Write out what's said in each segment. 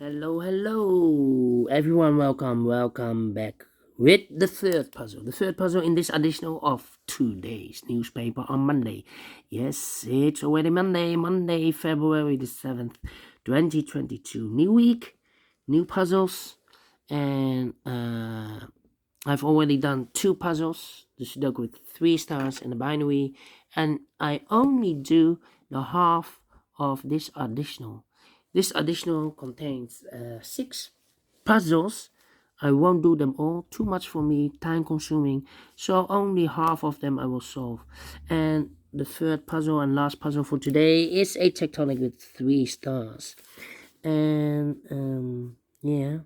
Hello, everyone. Welcome back with the third puzzle. The third puzzle in this edition of today's newspaper on Monday. Yes, it's already Monday, February the 7th, 2022. New week, new puzzles, and I've already done 2 puzzles, the Sudoku with 3 stars and the binary, and I only do the half of this additional. This additional contains 6 puzzles. I won't do them all, too much for me, time consuming, so only half of them I will solve. And the third puzzle and last puzzle for today is a Tectonic with 3 stars. And yeah,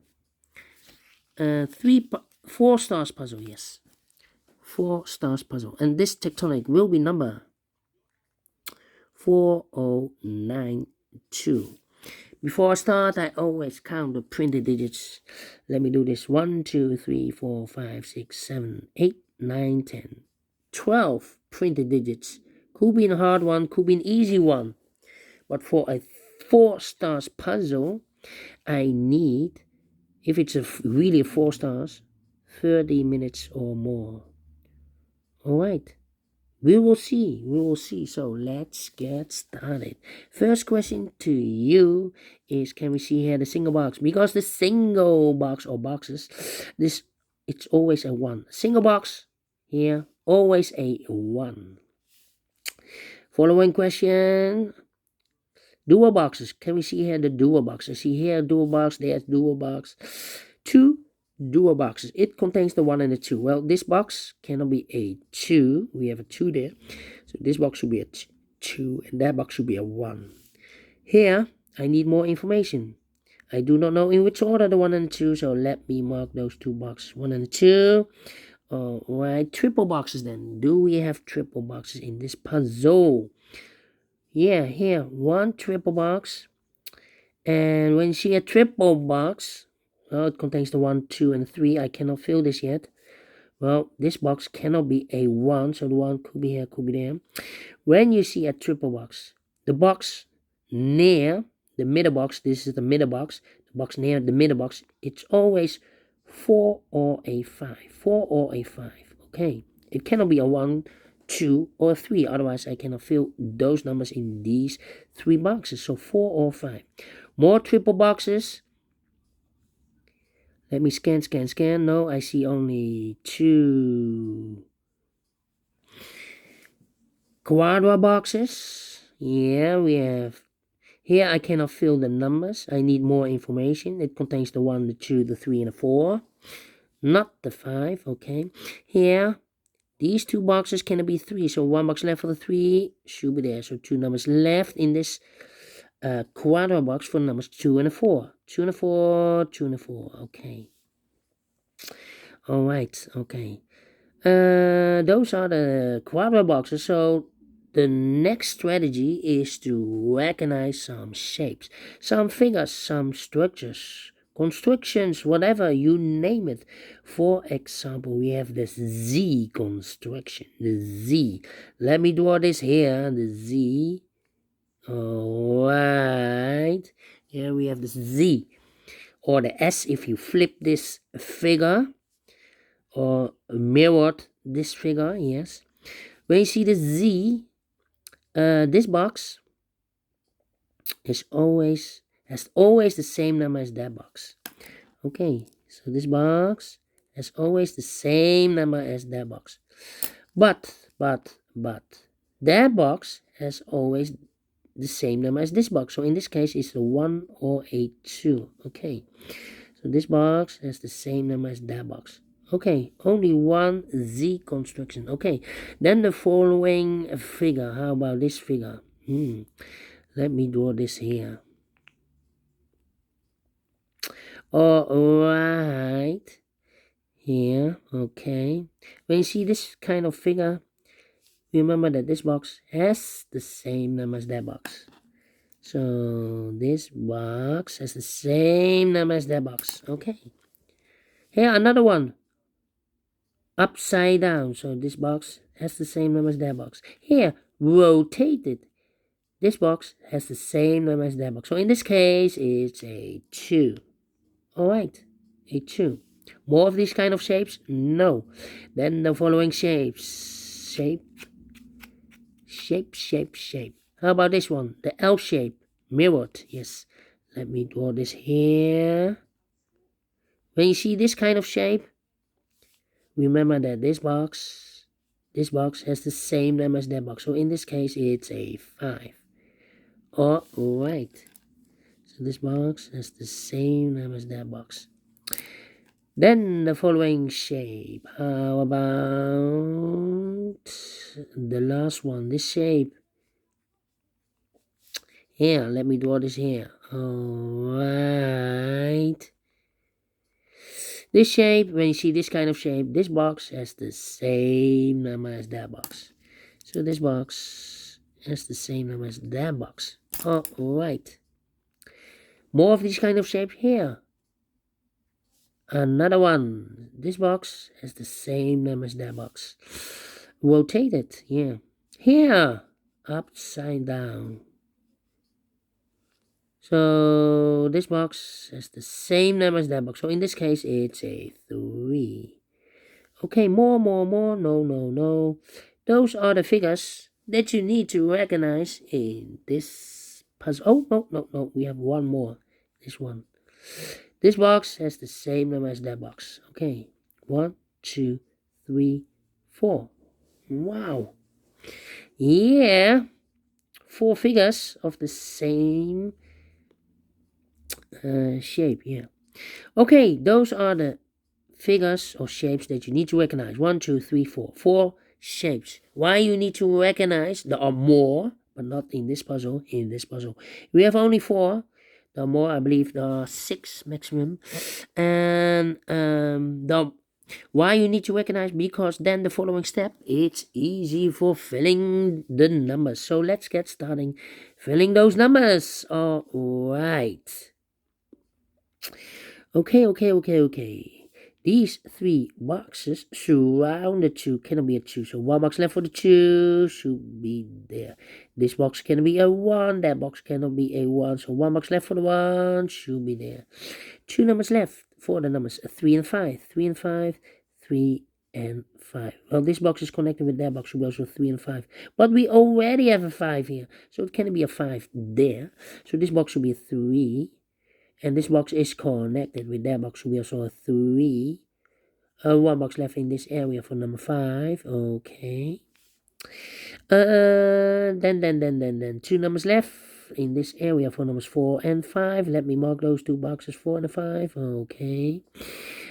4 stars puzzle, yes. 4 stars puzzle. And this Tectonic will be number 4092. Before I start, I always count the printed digits. Let me do this. 1, 2, 3, 4, 5, 6, 7, 8, 9, 10, 12 printed digits. Could be a hard one, could be an easy one. But for a 4 stars puzzle, I need, if it's really a 4 stars, 30 minutes or more. Alright. We will see. So let's get started. First question to you is, can we see here the single box? Because the single box or boxes, it's always a 1. Single box here, always a 1. Following question. Dual boxes. Can we see here the dual box? I see here dual box, there's dual box. 2 dual boxes. It contains the 1 and the 2. Well, this box cannot be a 2. We have a 2 there. So this box should be a 2 and that box should be a 1. Here, I need more information. I do not know in which order the 1 and 2, so let me mark those 2 boxes. 1 and 2. Alright, triple boxes then. Do we have triple boxes in this puzzle? Yeah, here, 1 triple box. And when you see a triple box, well, it contains the 1, 2, and 3. I cannot fill this yet. Well, this box cannot be a 1, so the 1 could be here, could be there. When you see a triple box, the box near the middle box, this is the middle box, the box near the middle box, it's always 4 or a 5. 4 or a 5, okay? It cannot be a 1, 2, or 3, otherwise I cannot fill those numbers in these 3 boxes, so 4 or 5. More triple boxes. Let me scan. No, I see only 2 quadra boxes. Yeah, we have. Here I cannot fill the numbers. I need more information. It contains the 1, the 2, the 3, and the 4. Not the 5, okay. Here, these 2 boxes cannot be 3. So 1 box left for the 3 should be there. So 2 numbers left in this quadra box for numbers 2 and 4. 2 and 4, 2 and 4, okay. Alright, okay. Those are the quadra boxes. So the next strategy is to recognize some shapes, some figures, some structures, constructions, whatever you name it. For example, we have this Z construction, the Z. Let me draw this here, the Z. Alright, here we have this Z, or the S if you flip this figure, or mirrored this figure, yes. When you see the Z, this box has always the same number as that box. Okay, so this box has always the same number as that box. But that box has always the same number as this box. So in this case, it's a 1 or a 2. Okay, so this box has the same number as that box. Okay, only 1 Z construction. Okay, then the following figure. How about this figure? Let me draw this here. Alright, here, okay. When you see this kind of figure, remember that this box has the same number as that box. So this box has the same number as that box. Okay. Here, another one. Upside down. So this box has the same number as that box. Here, rotated. this box has the same number as that box. So in this case, it's a 2. Alright, a 2. More of these kind of shapes? No. Then the following shapes. Shape. How about this one? The L shape. Mirrored. Yes. Let me draw this here. When you see this kind of shape, remember that this box has the same number as that box. So in this case, it's a 5. Alright. So this box has the same number as that box. Then the following shape. How about the last one? This shape. Here, let me draw this here. Alright. This shape, when you see this kind of shape, this box has the same number as that box. So this box has the same number as that box. Alright. More of these kind of shapes here. Another one. This box has the same number as that box. Rotate it, yeah. Here, upside down. So this box has the same number as that box. So in this case, it's a 3. Okay, more. No. Those are the figures that you need to recognize in this puzzle. Oh, no. We have one more. This one. This box has the same number as that box. Okay, 1, 2, 3, 4. Wow. Yeah. 4 figures of the same shape. Yeah. Okay, those are the figures or shapes that you need to recognize. 1, 2, 3, 4. 4 shapes. Why you need to recognize? There are more, but not in this puzzle. In this puzzle, we have only 4. There are more, I believe there are 6 maximum. And why you need to recognize? Because then the following step, it's easy for filling the numbers. So let's get starting filling those numbers. All right. Okay. These 3 boxes surround the 2 cannot be a 2. So 1 box left for the 2 should be there. This box cannot be a 1. That box cannot be a 1. So 1 box left for the 1 should be there. 2 numbers left for the numbers 3 and 5. 3 and 5. 3 and 5. Well, this box is connected with that box, should be also 3 and 5. But we already have a 5 here. So it cannot be a 5 there. So this box should be a 3. And this box is connected with that box, so we also have 3. 1 box left in this area for number 5. Okay. Then 2 numbers left in this area for numbers 4 and 5. Let me mark those 2 boxes, 4 and 5. Okay.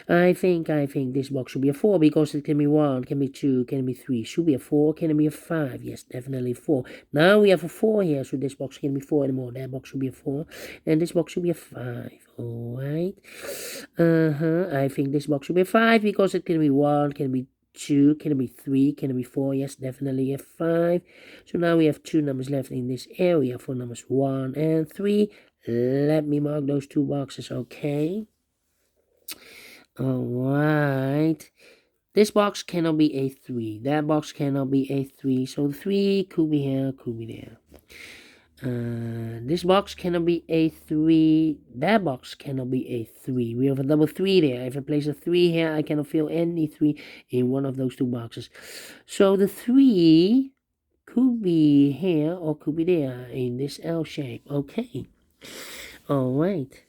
I think this box should be a 4 because it can be 1, can be 2, can be 3. Should be a 4, can it be a 5? Yes, definitely 4. Now we have a 4 here, so this box can be 4 anymore. That box should be a 4. And this box should be a 5. Alright. I think this box should be a 5 because it can be 1, can be 2, can it be 3, can it be 4? Yes, definitely a 5. So now we have 2 numbers left in this area for numbers 1 and 3. Let me mark those 2 boxes, okay? Alright. This box cannot be a 3. That box cannot be a 3. So the 3 could be here, could be there. This box cannot be a 3. That box cannot be a 3. We have a double 3 there. If I place a 3 here, I cannot fill any 3 in one of those 2 boxes. So the 3 could be here or could be there in this L shape. Okay. Alright.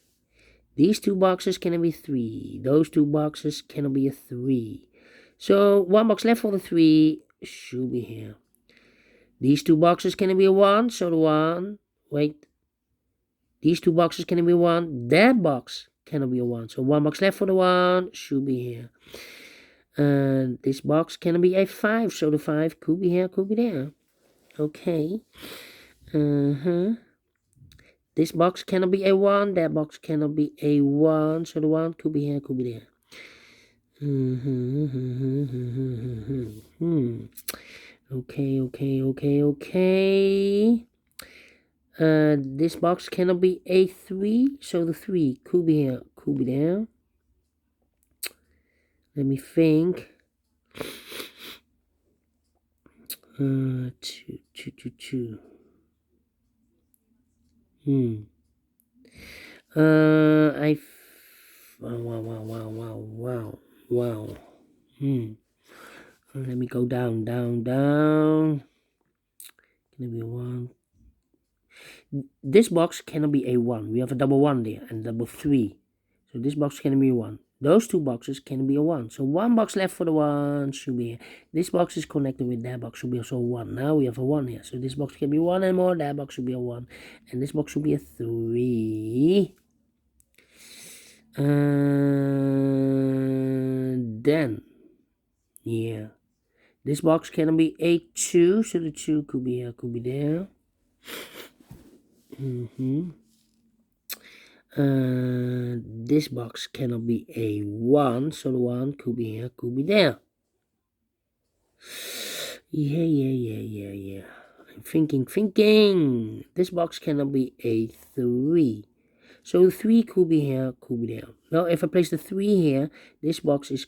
These 2 boxes cannot be 3. Those 2 boxes cannot be a 3. So 1 box left for the 3 should be here. These 2 boxes cannot be a 1. So the 1. Wait. These 2 boxes cannot be 1. That box cannot be a 1. So 1 box left for the 1 should be here. And this box cannot be a 5. So the 5 could be here, could be there. Okay. This box cannot be a 1. That box cannot be a 1. So the 1 could be here, could be there. Okay. This box cannot be a 3. So the 3 could be here, could be there. Let me think. 2. Wow. Let me go down. Can it be a 1? This box cannot be a 1. We have a double 1 there and double 3. So this box can be a 1. Those two boxes can be a 1. So one box left for the 1 should be here. This box is connected with that box, should be also 1. Now we have a 1 here. So this box can be 1 and more. That box should be a 1. And this box should be a 3. Then, yeah. This box can be a 2. So the 2 could be here, could be there. This box cannot be a 1, so the 1 could be here, could be there. Yeah. I'm thinking. This box cannot be a 3. So 3 could be here, could be there. Well, if I place the 3 here, this box is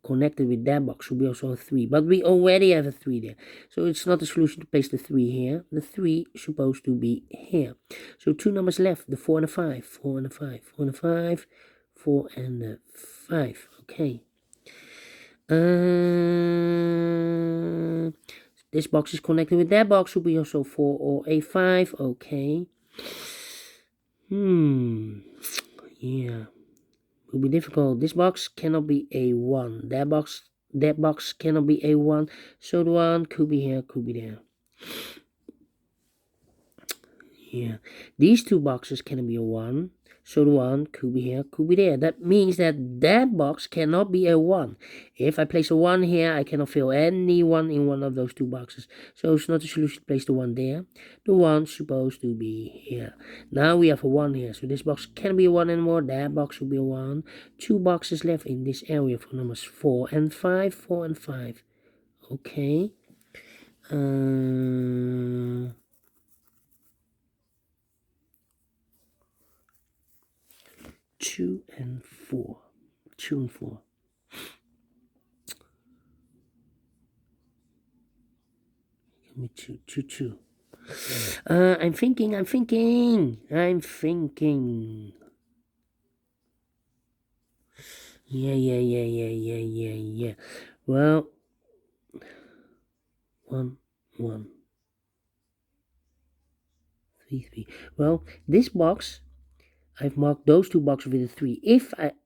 connected with that box, should be also a 3. But we already have a 3 there. So it's not a solution to place the 3 here. The 3 is supposed to be here. So 2 numbers left, the 4 and the 5. 4 and the 5. 4 and the 5. 4 and the 5. Okay. This box is connected with that box, should be also 4 or a 5. Okay. Yeah. Will be difficult. This box cannot be a 1. That box cannot be a 1. So the 1 could be here, could be there. Yeah. These two boxes can be a 1. So the 1 could be here, could be there. That means that box cannot be a 1. If I place a 1 here, I cannot fill any 1 in one of those two boxes. So it's not a solution to place the 1 there. The 1's supposed to be here. Now we have a 1 here. So this box can be a 1 anymore. That box will be a 1. 2 boxes left in this area for numbers 4 and 5. 4 and 5. Okay. 2 and 4. 2 and 4. Give me 2. I'm thinking. Yeah. Well, 1, 3. Well, this box, I've marked those two boxes with a 3.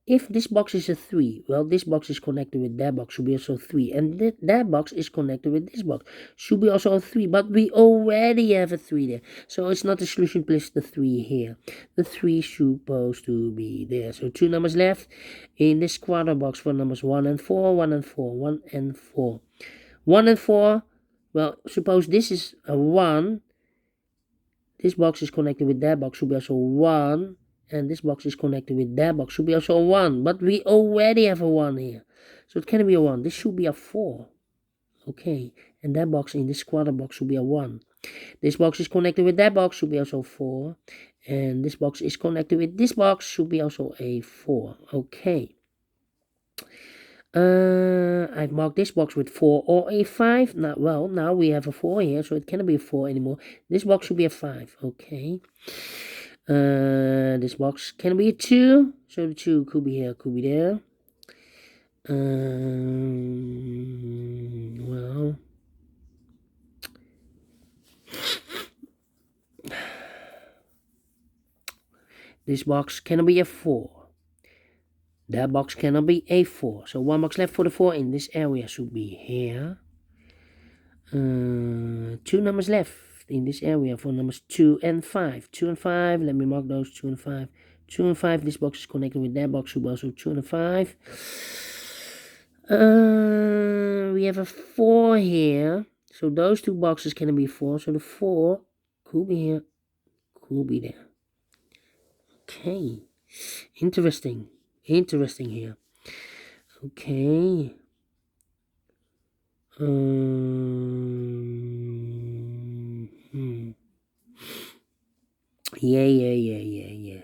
If this box is a 3, well, this box is connected with that box, should be also 3. And that box is connected with this box, should be also a 3. But we already have a 3 there. So it's not a solution to place the 3 here. The 3 is supposed to be there. So 2 numbers left in this quarter box for numbers 1 and 4. 1 and 4. 1 and 4. 1 and 4. Well, suppose this is a 1. This box is connected with that box, should be also 1. And this box is connected with that box, should be also a 1. But we already have a 1 here. So it can be a 1. This should be a 4. Okay. And that box in this quarter box should be a 1. This box is connected with that box, should be also 4. And this box is connected with this box, should be also a 4. Okay. I've marked this box with 4 or a 5. Now we have a 4 here, so it cannot be a 4 anymore. This box should be a 5. Okay. This box can be a 2. So the 2 could be here, could be there. Well. This box cannot be a 4. That box cannot be a 4. So one box left for the 4 in this area should be here. 2 numbers left in this area for numbers 2 and 5. 2 and 5. Let me mark those 2 and 5. 2 and 5. This box is connected with that box, should be also 2 and 5. We have a 4 here. So those two boxes can be 4. So the 4 could be here, could be there. Okay. Interesting here. Okay. Yeah.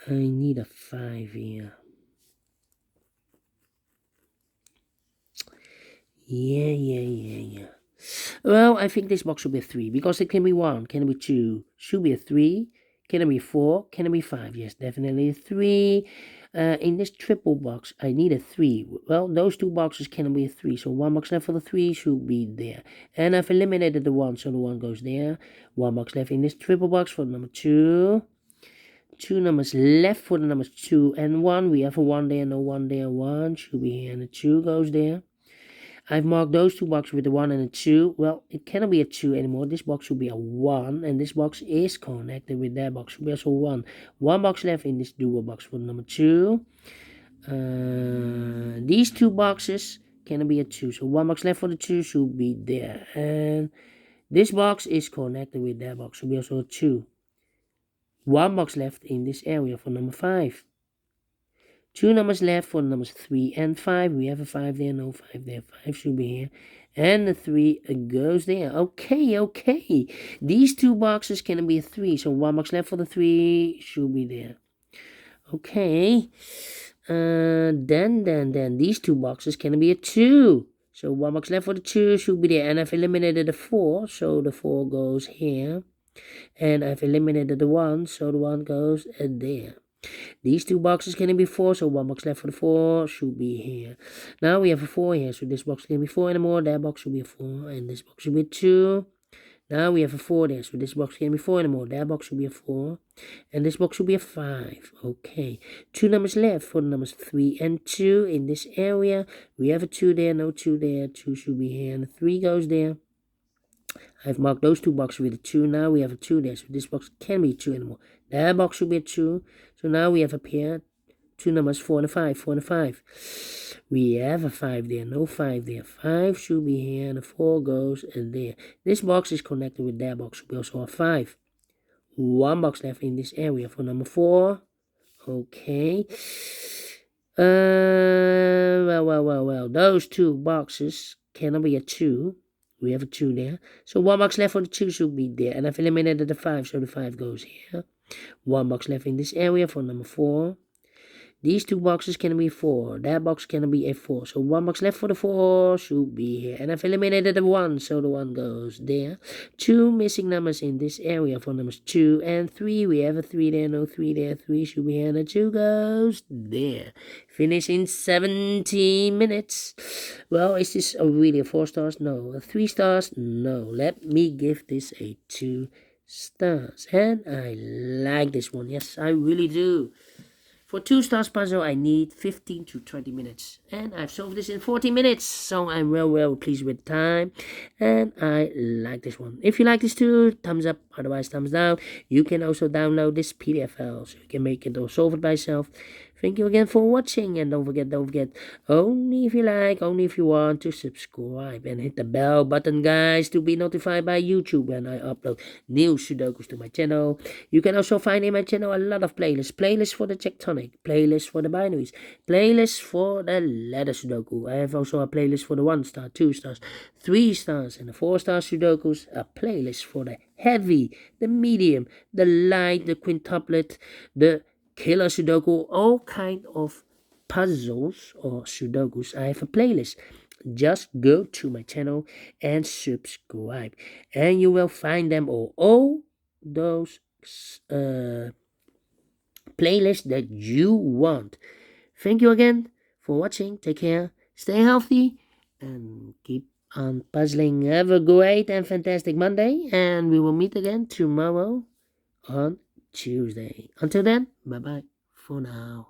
I need a 5 here. Yeah. Well, I think this box should be a 3 because it can be 1, can be 2, should be a 3, can it be 4, can it be 5? Yes, definitely a 3. In this triple box, I need a 3. Well, those two boxes can be a 3, so 1 box left for the 3 should be there. And I've eliminated the 1, so the 1 goes there. 1 box left in this triple box for number 2. 2 numbers left for the numbers 2 and 1. We have a 1 there, no 1 there. 1 should be here, and the 2 goes there. I've marked those two boxes with a 1 and a 2. Well, it cannot be a 2 anymore. This box should be a 1, and this box is connected with that box. Should be also 1. 1 box left in this dual box for number 2. These two boxes cannot be a 2, so 1 box left for the 2 should be there. And this box is connected with that box. Should be also a 2. 1 box left in this area for number 5. 2 numbers left for numbers 3 and 5. We have a 5 there, no 5 there. 5 should be here. And the 3 goes there. Okay. These two boxes can be a 3. So 1 box left for the 3 should be there. Okay. Then these two boxes can be a 2. So 1 box left for the 2 should be there. And I've eliminated the 4. So the 4 goes here. And I've eliminated the 1. So the 1 goes there. These two boxes can be 4, so 1 box left for the 4 should be here. Now we have a 4 here, so this box can be 4 anymore. That box should be a 4, and this box should be 2. Now we have a 4 there, so this box can't be 4 anymore. That box should be a 4, and this box should be a 5. Okay, 2 numbers left for the numbers 3 and 2 in this area. We have a 2 there, no 2 there. 2 should be here, and the 3 goes there. I've marked those two boxes with a 2. Now we have a 2 there, so this box can't be 2 anymore. That box should be a 2. So now we have a pair, 2 numbers, 4 and a 5, 4 and a 5. We have a 5 there, no 5 there. 5 should be here, and the 4 goes in there. This box is connected with that box, so we also have 5. 1 box left in this area for number 4. Okay. Well. Those two boxes cannot be a 2. We have a 2 there. So 1 box left for the 2 should be there. And I've eliminated the 5, so the 5 goes here. 1 box left in this area for number 4. These two boxes can be 4. That box can be a 4. So 1 box left for the 4 should be here. And I've eliminated the 1, so the 1 goes there. 2 missing numbers in this area for numbers 2 and 3. We have a 3 there, no 3 there. 3 should be here, and the 2 goes there. Finish in 17 minutes. Well, is this really a 4 stars? No. A 3 stars? No. Let me give this a 2 stars. And I like this one. Yes, I really do. For 2 stars puzzle, I need 15 to 20 minutes. And I've solved this in 40 minutes. So I'm well pleased with time. And I like this one. If you like this too, thumbs up. Otherwise, thumbs down. You can also download this PDF file, so you can make it or solve it by yourself. Thank you again for watching. And don't forget, only if you like, only if you want, to subscribe. And hit the bell button, guys, to be notified by YouTube when I upload new Sudokus to my channel. You can also find in my channel a lot of playlists. Playlists for the Tectonic, playlists for the binaries, playlists for the letter Sudoku. I have also a playlist for the 1 star, 2 stars, 3 stars, and the 4 star Sudokus. A playlist for the heavy, the medium, the light, the quintuplet, the killer Sudoku, all kind of puzzles or Sudokus. I have a playlist. Just go to my channel and subscribe, and you will find them all those playlists that you want. Thank you again for watching. Take care, stay healthy, and keep on puzzling. Have a great and fantastic Monday, and we will meet again tomorrow on Tuesday. Until then, bye-bye for now.